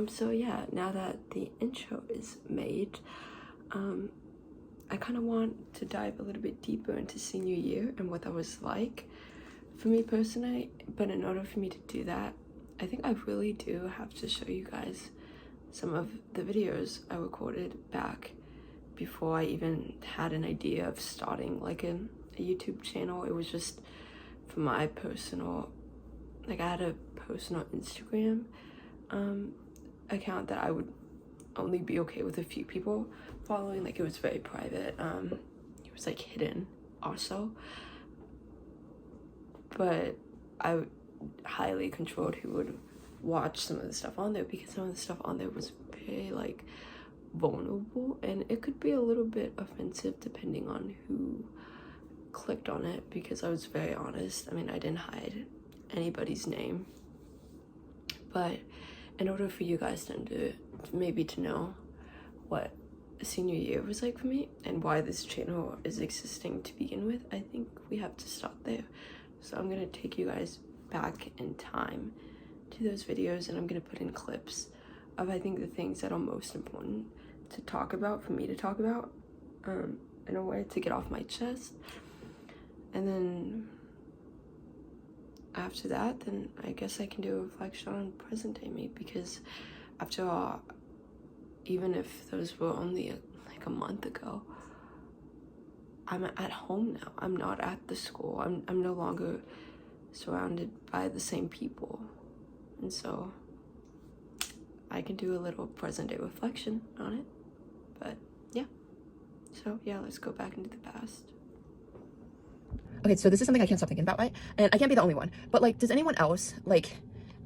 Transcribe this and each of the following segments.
So yeah, now that the intro is made, I kind of want to dive a little bit deeper into senior year and what that was like for me personally. But in order for me to do that, I think I really do have to show you guys some of the videos I recorded back before I even had an idea of starting like a YouTube channel. It was just for my personal, like I had a personal Instagram account that I would only be okay with a few people following. Like it was very private. It was like hidden also, but I highly controlled who would watch some of the stuff on there, because some of the stuff on there was very like vulnerable, and it could be a little bit offensive depending on who clicked on it, because I was very honest. I mean, I didn't hide anybody's name, but in order for you guys to maybe to know what senior year was like for me and why this channel is existing to begin with, I think we have to start there. So I'm gonna take you guys back in time to those videos, and I'm gonna put in clips of, I think, the things that are most important to talk about, for me to talk about, in a way to get off my chest. And then after that, then I guess I can do a reflection on present day me, because after all, even if those were only like a month ago, I'm at home now. I'm not at the school. I'm no longer surrounded by the same people, and so I can do a little present day reflection on it. But yeah, so yeah, let's go back into the past. Okay, so this is something I can't stop thinking about, right? And I can't be the only one. But like, does anyone else like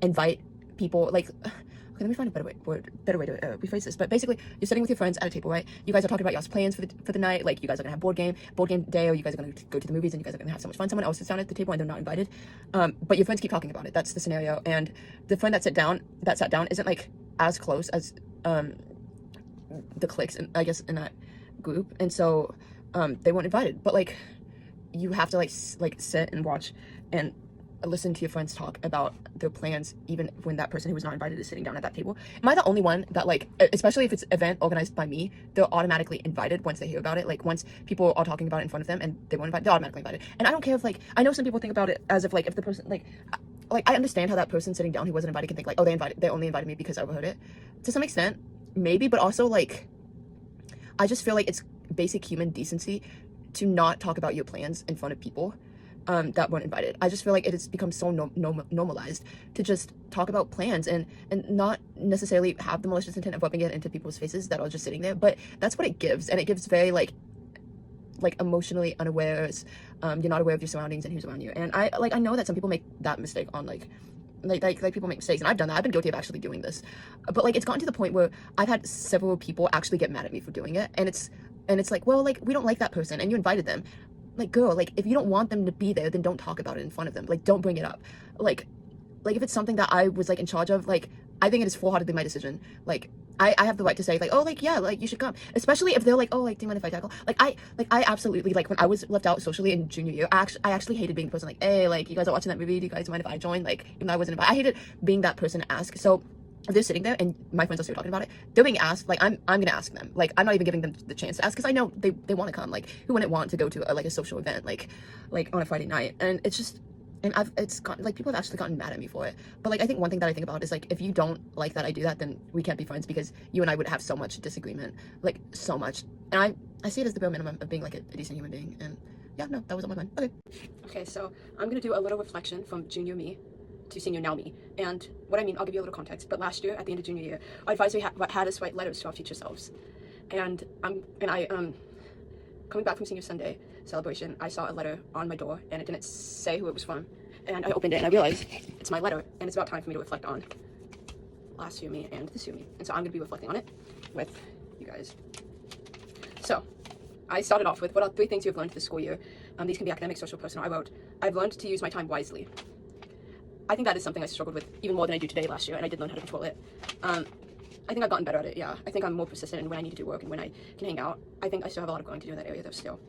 invite people? Like, okay, let me find a better way to rephrase this. But basically, you're sitting with your friends at a table, right? You guys are talking about y'all's plans for the night. Like, you guys are gonna have board game day, or you guys are gonna go to the movies, and you guys are gonna have so much fun. Someone else sits down at the table and they're not invited, but your friends keep talking about it. That's the scenario. And the friend that sat down isn't like as close as the cliques, and I guess in that group, and so they weren't invited. But like, you have to like sit and watch and listen to your friends talk about their plans, even when that person who was not invited is sitting down at that table. Am I the only one that, like, especially if it's an event organized by me, they're automatically invited once they hear about it? Like, once people are talking about it in front of them and they weren't invited, they're automatically invited. And I don't care if, like, I know some people think about it as if, like, if the person, like I understand how that person sitting down who wasn't invited can think, like, oh, they only invited me because I overheard it. To some extent, maybe, but also, like, I just feel like it's basic human decency to not talk about your plans in front of people that weren't invited. I just feel like it has become so normalized to just talk about plans and not necessarily have the malicious intent of rubbing it into people's faces that are just sitting there. But that's what it gives, and it gives very like emotionally unawares. You're not aware of your surroundings and who's around you. And I know that some people make that mistake on like people make mistakes, and I've done that. I've been guilty of actually doing this, but like, it's gotten to the point where I've had several people actually get mad at me for doing it, and it's like, well, like, we don't like that person and you invited them. Like, girl, like, if you don't want them to be there, then don't talk about it in front of them. Like, don't bring it up. Like if it's something that I was like in charge of, like, I think it is full-heartedly my decision. Like, I have the right to say, like, oh, like, yeah, like, you should come. Especially if they're like, oh, like, do you mind if I tackle? I absolutely, like, when I was left out socially in junior year, I actually hated being the person like, hey, like, you guys are watching that movie, do you guys mind if I join? Like, even though I wasn't invited, I hated being that person to ask. So if they're sitting there and my friends are still talking about it, they're being asked, like, I'm gonna ask them. Like, I'm not even giving them the chance to ask, because I know they want to come. Like, who wouldn't want to go to like a social event like on a Friday night? And it's just, and it's gotten, like, people have actually gotten mad at me for it. But like, I think one thing that I think about is, like, if you don't like that I do that, then we can't be friends, because you and I would have so much disagreement, like, so much. And I see it as the bare minimum of being like a decent human being. And yeah, no, that was on my mind. Okay, so I'm gonna do a little reflection from junior me to senior now me. And what I mean, I'll give you a little context. But last year, at the end of junior year, our advisory had us write letters to our future selves. And I coming back from senior Sunday celebration, I saw a letter on my door, and it didn't say who it was from. And I opened it and I realized it's my letter, and it's about time for me to reflect on last year me and this year me. And so I'm gonna be reflecting on it with you guys. So I started off with, what are 3 things you've learned this school year? These can be academic, social, personal. I wrote, I've learned to use my time wisely. I think that is something I struggled with even more than I do today last year, and I did learn how to control it. I think I've gotten better at it, yeah. I think I'm more persistent in when I need to do work and when I can hang out. I think I still have a lot of growing to do in that area though still.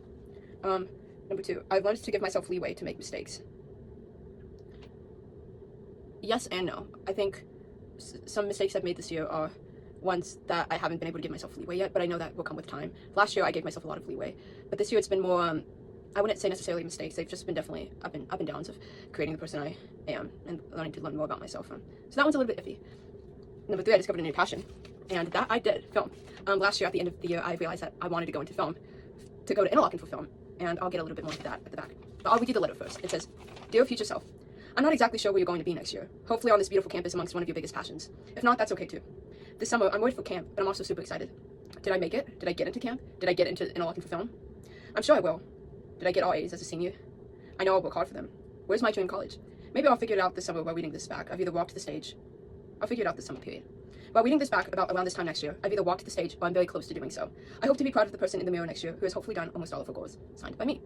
Number 2, I've learned to give myself leeway to make mistakes. Yes and no. I think some mistakes I've made this year are ones that I haven't been able to give myself leeway yet, but I know that will come with time. Last year I gave myself a lot of leeway, but this year it's been more, I wouldn't say necessarily mistakes. They've just been definitely up and downs of creating the person I am and learning to learn more about myself. So that one's a little bit iffy. Number 3, I discovered a new passion, and that I did, film. Last year at the end of the year, I realized that I wanted to go into film, to go to Interlochen for film, and I'll get a little bit more into that at the back. But I'll read you the letter first. It says, "Dear future self, I'm not exactly sure where you're going to be next year. Hopefully on this beautiful campus amongst one of your biggest passions. If not, that's okay too. This summer, I'm worried for camp, but I'm also super excited. Did I make it? Did I get into camp? Did I get into Interlochen for film? I'm sure I will. Did I get all A's as a senior? I know I'll work hard for them. Where's my dream college? Maybe I'll figure it out this summer while reading this back. I've either walked the stage. I'll figure it out this summer, period. While reading this back about around this time next year, I've either walked the stage or I'm very close to doing so. I hope to be proud of the person in the mirror next year who has hopefully done almost all of her goals. Signed by me."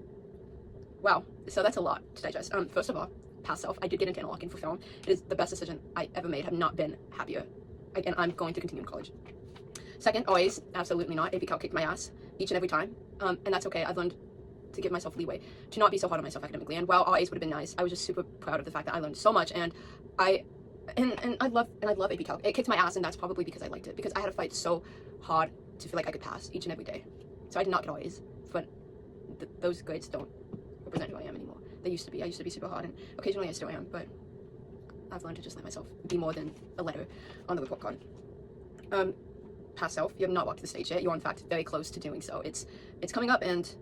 Wow, so that's a lot to digest. First of all, past self, I did get into Interlochen for film. It is the best decision I ever made. I've not been happier. And I'm going to continue in college. Second, always, absolutely not. AP Calc kicked my ass each and every time. And that's okay. I've learned to give myself leeway, to not be so hard on myself academically. And while all A's would have been nice, I was just super proud of the fact that I learned so much, and I love AP Calc. It kicked my ass, and that's probably because I liked it, because I had to fight so hard to feel like I could pass each and every day. So I did not get all A's, but those grades don't represent who I am anymore. They used to be. I used to be super hard, and occasionally I still am, but I've learned to just let myself be more than a letter on the report card. Past self, you have not walked the stage yet. You're in fact very close to doing so. It's coming up, and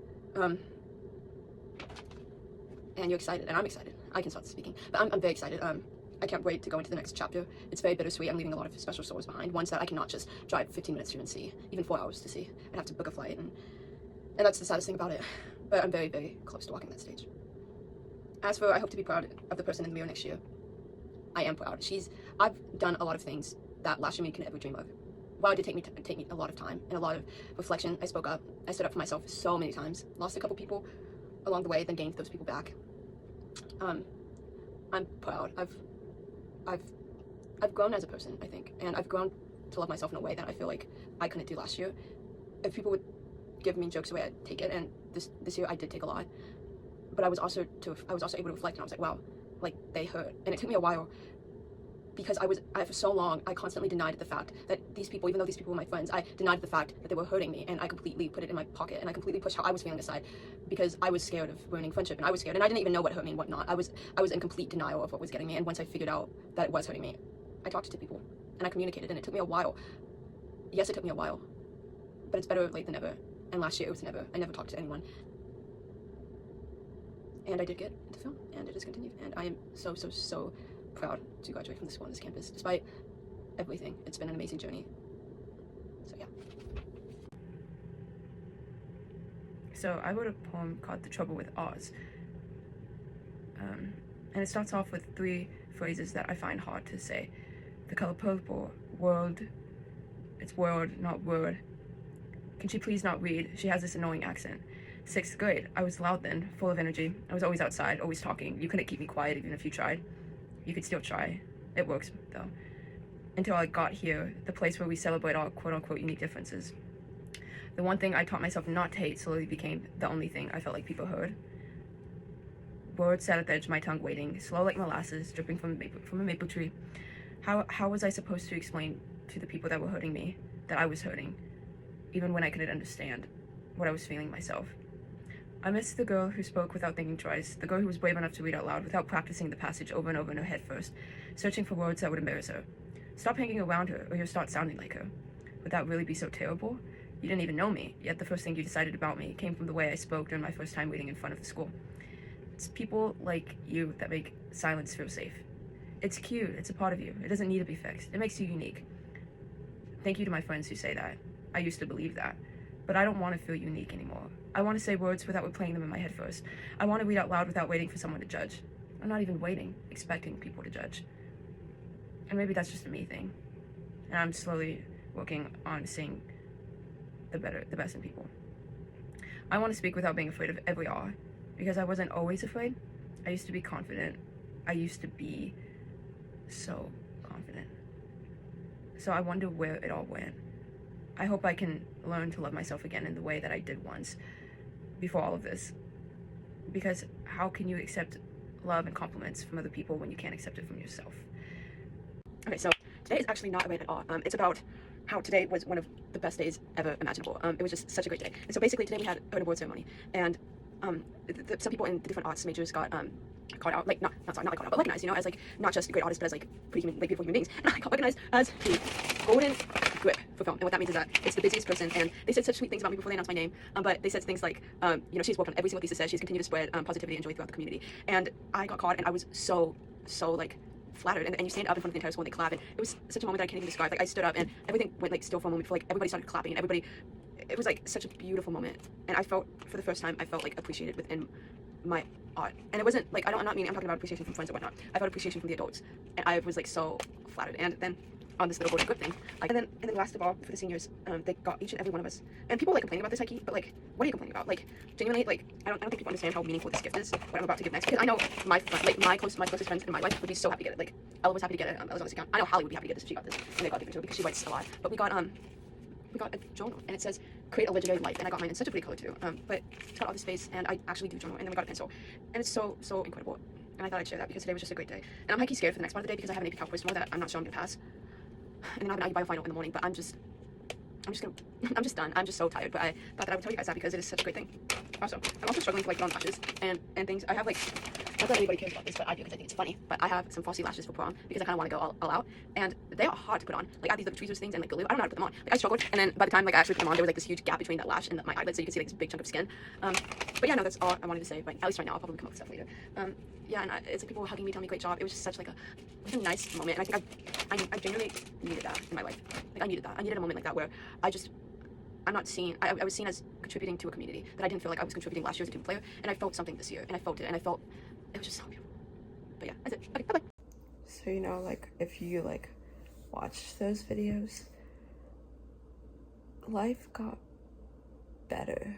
you're excited, and I'm excited. I can start speaking, but I'm very excited. I can't wait to go into the next chapter. It's very bittersweet. I'm leaving a lot of special souls behind, ones that I cannot just drive 15 minutes to and see, even 4 hours to see. I'd have to book a flight, and that's the saddest thing about it. But I'm very, very close to walking that stage. As for I hope to be proud of the person in the mirror next year, I am proud. I've done a lot of things that last year me could ever dream of. While it did take me a lot of time and a lot of reflection, I spoke up. I stood up for myself so many times. Lost a couple people along the way, then gained those people back. I'm proud. I've grown as a person, I think, and I've grown to love myself in a way that I feel like I couldn't do last year. If people would give me jokes away, I'd take it, and this year I did take a lot. But I was also able to reflect, and I was like, wow, like they hurt, and it took me a while, because for so long I constantly denied the fact that these people, even though these people were my friends, I denied the fact that they were hurting me, and I completely put it in my pocket, and I completely pushed how I was feeling aside, because I was scared of ruining friendship, and I was scared, and I didn't even know what hurt me and what not. I was in complete denial of what was getting me, and once I figured out that it was hurting me, I talked to people, and I communicated, and it took me a while. Yes, it took me a while, but it's better late than never, and last year it was never. I never talked to anyone. And I did get into film, and it has continued, and I am so proud to graduate from this school on this campus, despite everything. It's been an amazing journey. So yeah. So I wrote a poem called "The Trouble with Oz," and it starts off with 3 phrases that I find hard to say. The color purple, world, it's world, not word. Can she please not read? She has this annoying accent. 6th grade, I was loud then, full of energy. I was always outside, always talking. You couldn't keep me quiet even if you tried. You could still try. It works, though. Until I got here, the place where we celebrate our quote-unquote unique differences. The one thing I taught myself not to hate slowly became the only thing I felt like people heard. Words sat at the edge of my tongue waiting, slow like molasses, dripping from a maple tree. How was I supposed to explain to the people that were hurting me that I was hurting, even when I couldn't understand what I was feeling myself? I missed the girl who spoke without thinking twice, the girl who was brave enough to read out loud without practicing the passage over and over in her head first, searching for words that would embarrass her. Stop hanging around her, or you'll start sounding like her. Would that really be so terrible? You didn't even know me, yet the first thing you decided about me came from the way I spoke during my first time reading in front of the school. It's people like you that make silence feel safe. It's cute, it's a part of you. It doesn't need to be fixed. It makes you unique. Thank you to my friends who say that. I used to believe that. But I don't want to feel unique anymore. I want to say words without replaying them in my head first. I want to read out loud without waiting for someone to judge. I'm not even waiting, expecting people to judge. And maybe that's just a me thing. And I'm slowly working on seeing the best in people. I want to speak without being afraid of every R, because I wasn't always afraid. I used to be confident. I used to be so confident. So I wonder where it all went. I hope I can learn to love myself again in the way that I did once before all of this. Because how can you accept love and compliments from other people when you can't accept it from yourself? Okay, so Today is actually not about it at all. It's about how today was one of the best days ever imaginable. It was just such a great day. And so basically today we had an award ceremony, and some people in the different arts majors got called out, like not sorry, not like called out, but recognized, you know, as like not just great artists, but as like pretty human, like beautiful human beings. And I got recognized as the Golden Grip for film. And what that means is that it's the busiest person. And they said such sweet things about me before they announced my name. But they said things like, you know, she's worked on every single thesis says she's continued to spread positivity and joy throughout the community. And I got called, and I was so like flattered, and you stand up in front of the entire school and they clap, and it was such a moment that I can't even describe. Like I stood up and everything went like still for a moment before like everybody started clapping, and everybody, it was like such a beautiful moment, and I felt for the first time I felt like appreciated within my art. And it wasn't like I'm not meaning I'm talking about appreciation from friends or whatnot. I felt appreciation from the adults, and I was like so flattered. And then on this little Golden Grip thing, and then last of all for the seniors, they got each and every one of us. And people like complaining about this, Heike, but like, what are you complaining about? Like, genuinely, like, I don't think people understand how meaningful this gift is. What I'm about to give next, because I know my closest friends in my life would be so happy to get it. Like, Ella was happy to get it. Ella's on this account. I know Holly would be happy to get this if she got this, and they got given to her because she writes a lot. But we got a journal, and it says create a legendary life, and I got mine in such a pretty color too. But it's got all this space, and I actually do journal, and then we got a pencil, and it's so incredible. And I thought I'd share that because today was just a great day. And I'm Heike scared for the next part of the day because I have an AP Calc quiz tomorrow that I'm not sure I'm gonna pass. And then I have an IU Bio final in the morning, but I'm just done. I'm just so tired. But I thought that I would tell you guys that because it is such a great thing. Also, I'm also struggling to like put on lashes and things. I have like, not that anybody cares about this, but I do because I think it's funny. But I have some Fossy lashes for prom because I kind of want to go all out, and they are hard to put on. Like I have these little tweezers things and like glue. I don't know how to put them on. Like I struggled, and then by the time like I actually put them on, there was like this huge gap between that lash and my eyelid, so you can see like this big chunk of skin. But yeah, no, that's all I wanted to say. But at least right now, I'll probably come up with stuff later. Yeah, and it's like people were hugging me, telling me great job. It was just such like a nice moment, and I think I genuinely needed that in my life. Like I needed that. I needed a moment like that where I'm not seen. I was seen as contributing to a community that I didn't feel like I was contributing last year as a team player, and I felt something this year, and I felt it, and I felt it was just so beautiful. But yeah, that's it. Okay, bye bye. So you know, like if you like watch those videos, life got better,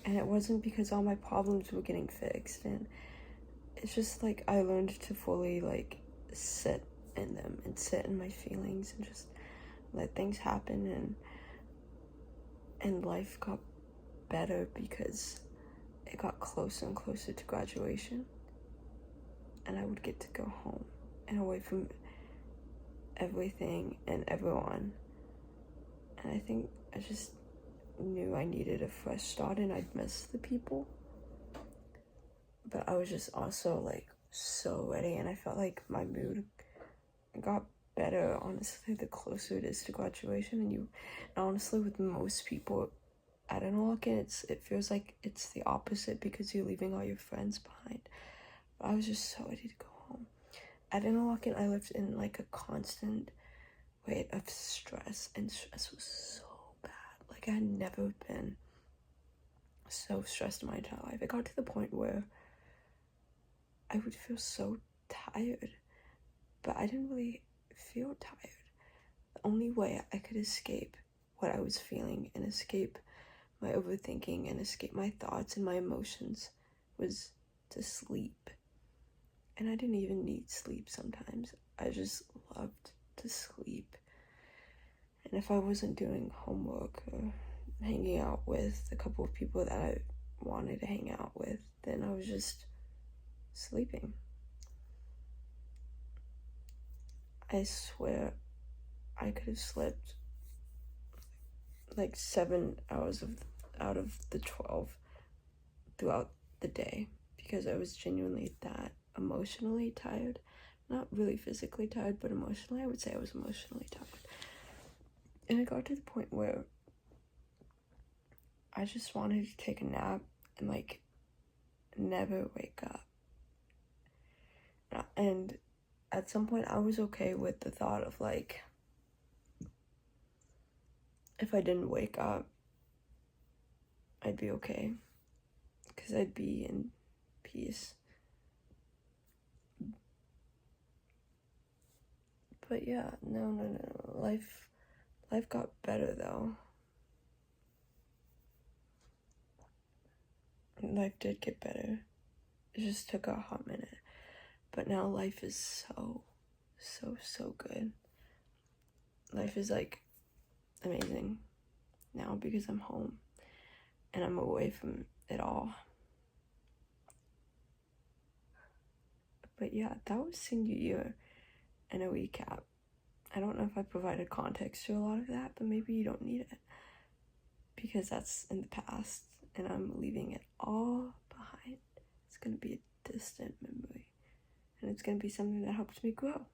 and it wasn't because all my problems were getting fixed, and it's just like I learned to fully like sit in them and sit in my feelings and just let things happen, and life got better because it got closer and closer to graduation, and I would get to go home and away from everything and everyone. And I think I just knew I needed a fresh start, and I'd miss the people, but I was just also like so ready, and I felt like my mood got better honestly the closer it is to graduation. And honestly with most people at Interlochen, it feels like it's the opposite because you're leaving all your friends behind. But I was just so ready to go home. At Interlochen, I lived in like a constant weight of stress, and stress was so bad. Like I had never been so stressed in my entire life. It got to the point where I would feel so tired, but I didn't really feel tired. The only way I could escape what I was feeling and escape my overthinking and escape my thoughts and my emotions was to sleep. And I didn't even need sleep sometimes. I just loved to sleep. And if I wasn't doing homework or hanging out with a couple of people that I wanted to hang out with, then I was just sleeping. I swear I could have slept like 7 hours out of the 12 throughout the day because I was genuinely that emotionally tired. Not really physically tired, but emotionally, I would say I was emotionally tired. And it got to the point where I just wanted to take a nap and like never wake up. And at some point I was okay with the thought of like, if I didn't wake up, I'd be okay because I'd be in peace. But yeah, no, life got better though. Life did get better. It just took a hot minute. But now life is so good. Life is like amazing now because I'm home and I'm away from it all. But yeah, that was senior year in a recap. I don't know if I provided context to a lot of that, but maybe you don't need it. Because that's in the past, and I'm leaving it all behind. It's gonna be a distant memory. And it's gonna be something that helps me grow.